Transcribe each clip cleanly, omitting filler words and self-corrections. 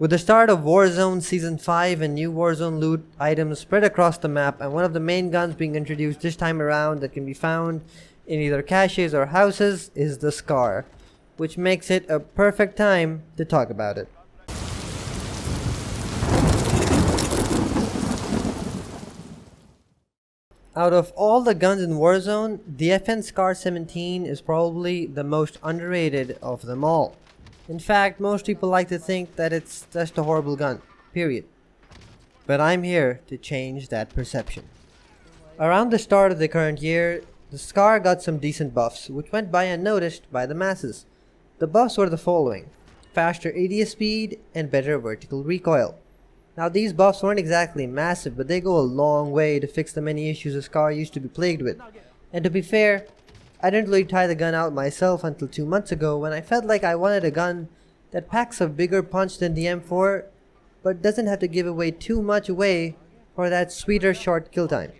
With the start of Warzone Season 5 and new Warzone loot items spread across the map, and one of the main guns being introduced this time around that can be found in either caches or houses is the Scar, which makes it a perfect time to talk about it. Out of all the guns in Warzone, the FN Scar 17 is probably the most underrated of them all. In fact, most people like to think that it's just a horrible gun, period. But I'm here to change that perception. Around the start of the current year, the Scar got some decent buffs, which went by unnoticed by the masses. The buffs were the following: faster ADS speed and better vertical recoil. Now these buffs weren't exactly massive, but they go a long way to fix the many issues the Scar used to be plagued with. And to be fair, I didn't really try the gun out myself until 2 months ago, when I felt like I wanted a gun that packs a bigger punch than the M4, but doesn't have to give away too much away for that sweeter short kill time.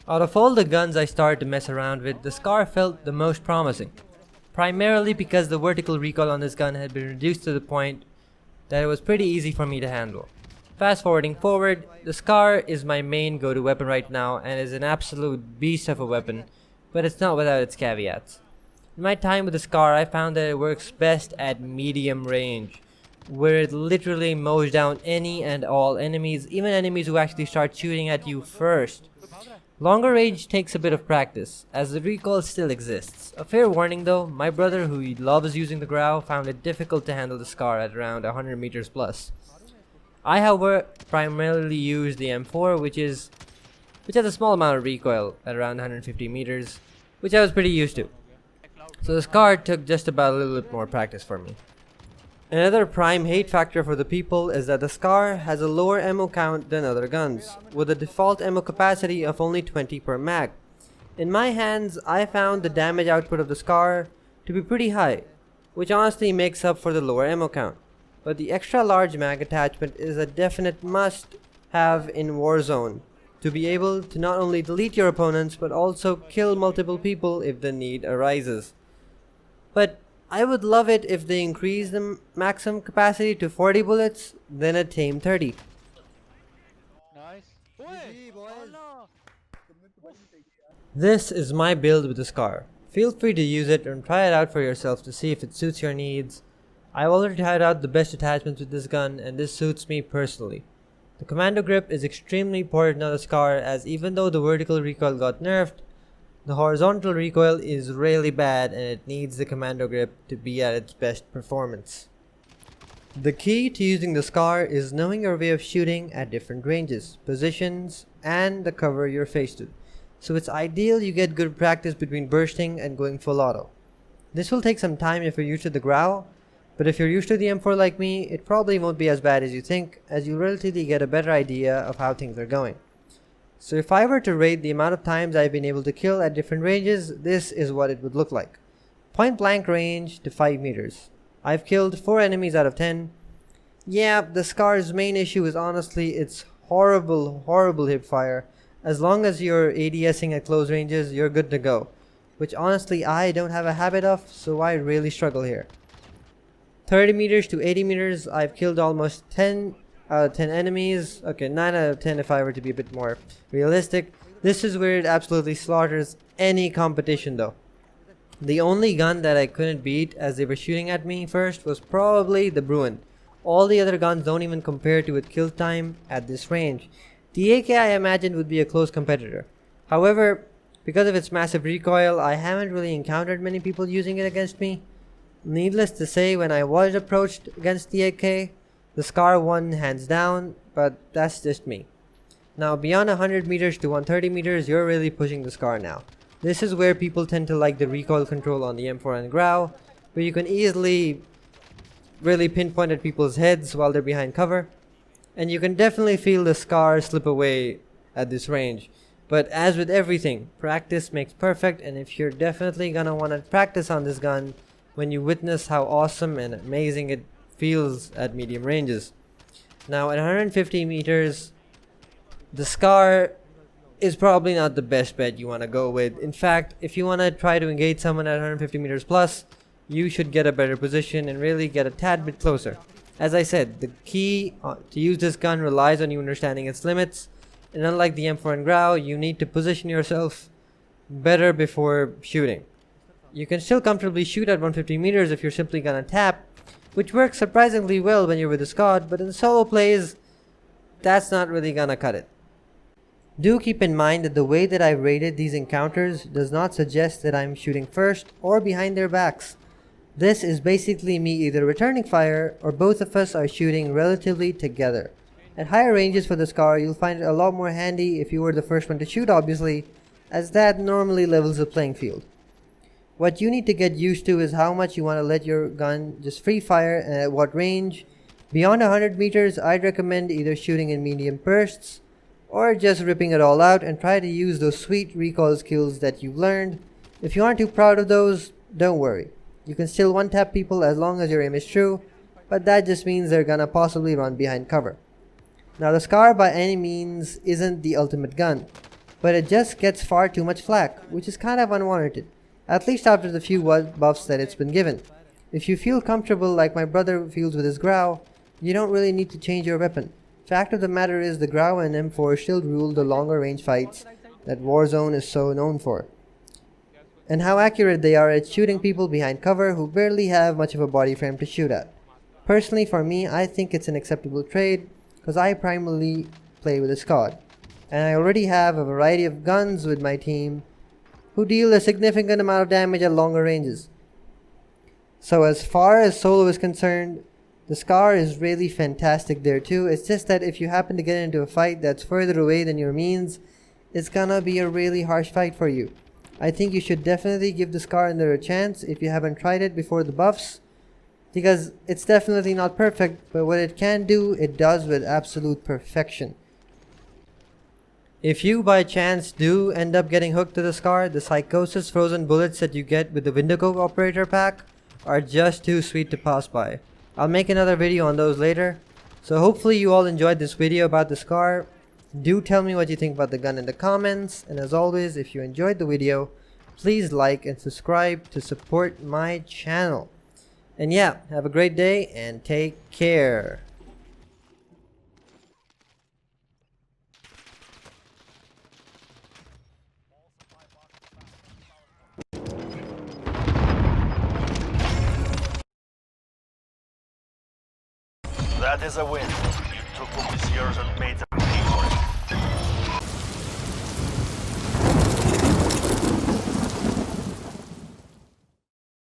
Out of all the guns I started to mess around with, the Scar felt the most promising. Primarily because the vertical recoil on this gun had been reduced to the point that it was pretty easy for me to handle. Fast forwarding forward, the Scar is my main go-to weapon right now and is an absolute beast of a weapon, but it's not without its caveats. In my time with the Scar, I found that it works best at medium range, where it literally mows down any and all enemies, even enemies who actually start shooting at you first. Longer range takes a bit of practice, as the recoil still exists. A fair warning though, my brother, who loves using the Grau, found it difficult to handle the Scar at around 100 meters plus. I, however, primarily use the M4, which has a small amount of recoil at around 150 meters, which I was pretty used to. So the Scar took just about a little bit more practice for me. Another prime hate factor for the people is that the Scar has a lower ammo count than other guns, with a default ammo capacity of only 20 per mag. In my hands, I found the damage output of the Scar to be pretty high, which honestly makes up for the lower ammo count. But the extra large mag attachment is a definite must have in Warzone, to be able to not only delete your opponents but also kill multiple people if the need arises. But I would love it if they increase the maximum capacity to 40 bullets, then a tame 30. Nice. This is my build with the Scar. Feel free to use it and try it out for yourself to see if it suits your needs. I've already tried out the best attachments with this gun, and this suits me personally. The commando grip is extremely important on the Scar, as even though the vertical recoil got nerfed, the horizontal recoil is really bad and it needs the commando grip to be at its best performance. The key to using the Scar is knowing your way of shooting at different ranges, positions, and the cover you're faced with. So it's ideal you get good practice between bursting and going full auto. This will take some time if you're used to the Grau, but if you're used to the M4 like me, it probably won't be as bad as you think, as you'll relatively get a better idea of how things are going. So if I were to rate the amount of times I've been able to kill at different ranges, this is what it would look like. Point blank range to 5 meters. I've killed 4 enemies out of 10. Yeah, the Scar's main issue is honestly its horrible hipfire. As long as you're ADSing at close ranges, you're good to go. Which honestly I don't have a habit of, so I really struggle here. 30 meters to 80 meters, I've killed almost 10 out of 10 enemies. Okay, 9 out of 10 if I were to be a bit more realistic. This is where it absolutely slaughters any competition though. The only gun that I couldn't beat as they were shooting at me first was probably the Bruin. All the other guns don't even compare to its kill time at this range. The AK I imagined would be a close competitor. However, because of its massive recoil, I haven't really encountered many people using it against me. Needless to say, when I was approached against the AK, the Scar won hands down, but that's just me. Now beyond 100 meters to 130 meters, you're really pushing the Scar now. This is where people tend to like the recoil control on the M4 and Grau, where you can easily really pinpoint at people's heads while they're behind cover. And you can definitely feel the Scar slip away at this range. But as with everything, practice makes perfect, and if you're definitely gonna want to practice on this gun when you witness how awesome and amazing it feels at medium ranges. Now at 150 meters, the Scar is probably not the best bet you want to go with. In fact, if you want to try to engage someone at 150 meters plus, you should get a better position and really get a tad bit closer. As I said, the key to use this gun relies on you understanding its limits, and unlike the M4 and Grau, you need to position yourself better before shooting. You can still comfortably shoot at 150 meters if you're simply gonna tap, which works surprisingly well when you're with a squad, but in solo plays, that's not really gonna cut it. Do keep in mind that the way that I've rated these encounters does not suggest that I'm shooting first or behind their backs. This is basically me either returning fire or both of us are shooting relatively together. At higher ranges for the SCAR, you'll find it a lot more handy if you were the first one to shoot, obviously, as that normally levels the playing field. What you need to get used to is how much you want to let your gun just free fire and at what range. Beyond 100 meters, I'd recommend either shooting in medium bursts or just ripping it all out and try to use those sweet recoil skills that you've learned. If you aren't too proud of those, don't worry. You can still one-tap people as long as your aim is true, but that just means they're gonna possibly run behind cover. Now the SCAR by any means isn't the ultimate gun, but it just gets far too much flack, which is kind of unwarranted, at least after the few buffs that it's been given. If you feel comfortable like my brother feels with his Grau, you don't really need to change your weapon. Fact of the matter is the Grau and M4 still rule the longer range fights that Warzone is so known for, and how accurate they are at shooting people behind cover who barely have much of a body frame to shoot at. Personally, for me, I think it's an acceptable trade because I primarily play with a squad, and I already have a variety of guns with my team who deal a significant amount of damage at longer ranges. So as far as solo is concerned, the SCAR is really fantastic there too. It's just that if you happen to get into a fight that's further away than your means, it's gonna be a really harsh fight for you. I think you should definitely give the SCAR a chance if you haven't tried it before the buffs, because it's definitely not perfect, but what it can do, it does with absolute perfection. If you by chance do end up getting hooked to the SCAR, the Psychosis frozen bullets that you get with the Window Coke operator pack are just too sweet to pass by. I'll make another video on those later. So hopefully you all enjoyed this video about the SCAR. Do tell me what you think about the gun in the comments, and as always, if you enjoyed the video, please like and subscribe to support my channel. And yeah, have a great day and take care. That is a win. You took what was yours and made